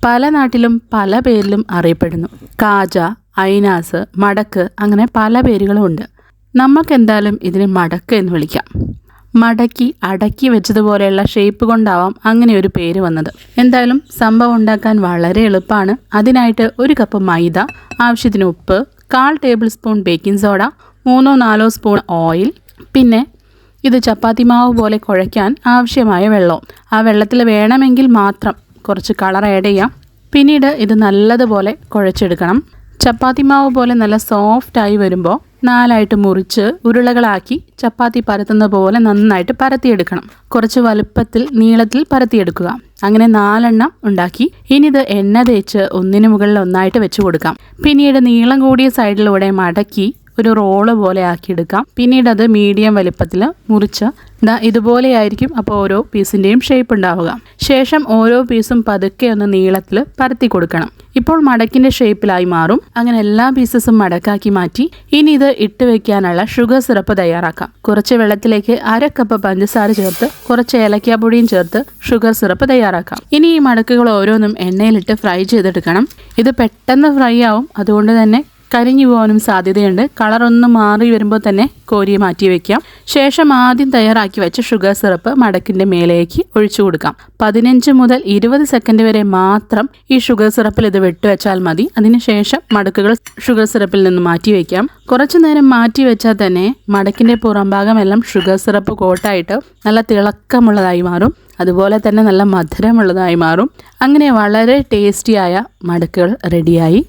പല നാട്ടിലും പല പേരിലും അറിയപ്പെടുന്നു. കാജ, ഐനാസ്, മടക്ക് അങ്ങനെ പല പേരുകളുമുണ്ട്. നമുക്കെന്തായാലും ഇതിനെ മടക്ക് എന്ന് വിളിക്കാം. മടക്കി അടക്കി വെച്ചതുപോലെയുള്ള ഷേപ്പ് കൊണ്ടാവാം അങ്ങനെ ഒരു പേര് വന്നത്. എന്തായാലും സംഭവം ഉണ്ടാക്കാൻ വളരെ എളുപ്പമാണ്. അതിനായിട്ട് 1 കപ്പ് മൈദ, ആവശ്യത്തിന് ഉപ്പ്, 1/4 table spoon baking soda, 3-4 spoon oil, പിന്നെ ഇത് ചപ്പാത്തി മാവ് പോലെ കുഴയ്ക്കാൻ ആവശ്യമായ വെള്ളവും. ആ വെള്ളത്തിൽ വേണമെങ്കിൽ മാത്രം കുറച്ച് കളർ ആഡ് ചെയ്യാം. പിന്നീട് ഇത് നല്ലതുപോലെ കുഴച്ചെടുക്കണം. ചപ്പാത്തി മാവ് പോലെ നല്ല സോഫ്റ്റായി വരുമ്പോൾ 4ആയിട്ട് മുറിച്ച് ഉരുളകളാക്കി ചപ്പാത്തി പരത്തുന്ന പോലെ നന്നായിട്ട് പരത്തിയെടുക്കണം. കുറച്ച് വലുപ്പത്തിൽ നീളത്തിൽ പരത്തിയെടുക്കുക. അങ്ങനെ 4 എണ്ണം ഉണ്ടാക്കി ഇനി ഇത് എണ്ണ തേച്ച് ഒന്നിനു മുകളിൽ ഒന്നായിട്ട് വെച്ച് കൊടുക്കാം. പിന്നീട് നീളം കൂടിയ സൈഡിലൂടെ മടക്കി ഒരു റോള് പോലെ ആക്കിയെടുക്കാം. പിന്നീട് അത് മീഡിയം വലിപ്പത്തിൽ മുറിച്ച് ഇതുപോലെയായിരിക്കും അപ്പോൾ ഓരോ പീസിൻ്റെയും ഷേപ്പ് ഉണ്ടാവുക. ശേഷം ഓരോ പീസും പതുക്കെ ഒന്ന് നീളത്തിൽ പരത്തി കൊടുക്കണം. ഇപ്പോൾ മടക്കിൻ്റെ ഷേപ്പിലായി മാറും. അങ്ങനെ എല്ലാ പീസസും മടക്കാക്കി മാറ്റി ഇനി ഇത് ഇട്ട് വെക്കാനുള്ള ഷുഗർ സിറപ്പ് തയ്യാറാക്കാം. കുറച്ച് വെള്ളത്തിലേക്ക് 1/2 കപ്പ് പഞ്ചസാര ചേർത്ത് കുറച്ച് ഏലക്കാപ്പൊടിയും ചേർത്ത് ഷുഗർ സിറപ്പ് തയ്യാറാക്കാം. ഇനി ഈ മടക്കുകൾ ഓരോന്നും എണ്ണയിലിട്ട് ഫ്രൈ ചെയ്തെടുക്കണം. ഇത് പെട്ടെന്ന് ഫ്രൈ ആവും. അതുകൊണ്ട് തന്നെ കരിഞ്ഞു പോകാനും സാധ്യതയുണ്ട്. കളറൊന്ന് മാറി വരുമ്പോൾ തന്നെ കോരി മാറ്റി വയ്ക്കാം. ശേഷം ആദ്യം തയ്യാറാക്കി വെച്ച ഷുഗർ സിറപ്പ് മടക്കിൻ്റെ മേലേക്ക് ഒഴിച്ചു കൊടുക്കാം. 15 മുതൽ 20 സെക്കൻഡ് വരെ മാത്രം ഈ ഷുഗർ സിറപ്പിൽ ഇത് വെച്ചാൽ മതി. അതിനുശേഷം മടക്കുകൾ ഷുഗർ സിറപ്പിൽ നിന്ന് മാറ്റി വയ്ക്കാം. കുറച്ചു നേരം മാറ്റി വെച്ചാൽ തന്നെ മടക്കിൻ്റെ പുറം ഭാഗമെല്ലാം ഷുഗർ സിറപ്പ് കോട്ടായിട്ട് നല്ല തിളക്കമുള്ളതായി മാറും. അതുപോലെ തന്നെ നല്ല മധുരമുള്ളതായി മാറും. അങ്ങനെ വളരെ ടേസ്റ്റിയായ മടക്കുകൾ റെഡിയായി.